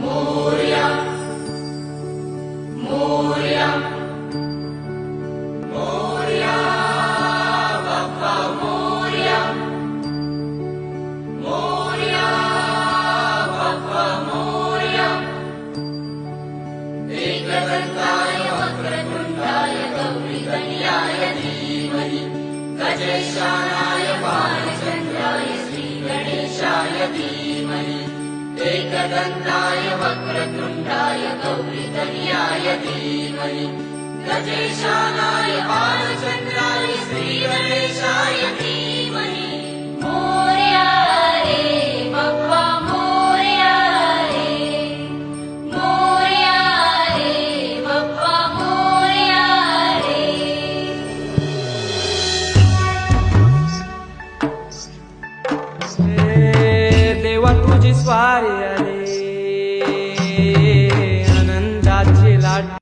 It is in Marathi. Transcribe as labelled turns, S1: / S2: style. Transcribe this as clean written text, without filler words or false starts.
S1: मोरया मोरया मोरया बाप्पा मोरया मोरया बाप्पा मोरया एकदन्ताय वक्रतुण्डाय गौरीतनयाय धीमहि गजेशानाय बालचन्द्राय श्रीगणेशाय धीमहि एकदन्ताय वक्रतुण्डाय गौरीतनयाय धीमहि गजेशानाय बालचन्द्राय श्रीगणेशाय धीमहि मोरया रे बाप्पा मोरया रे मोरया रे बाप्पा मोरया रे
S2: देवा तुझी स्वारी आली आनंदाची लाट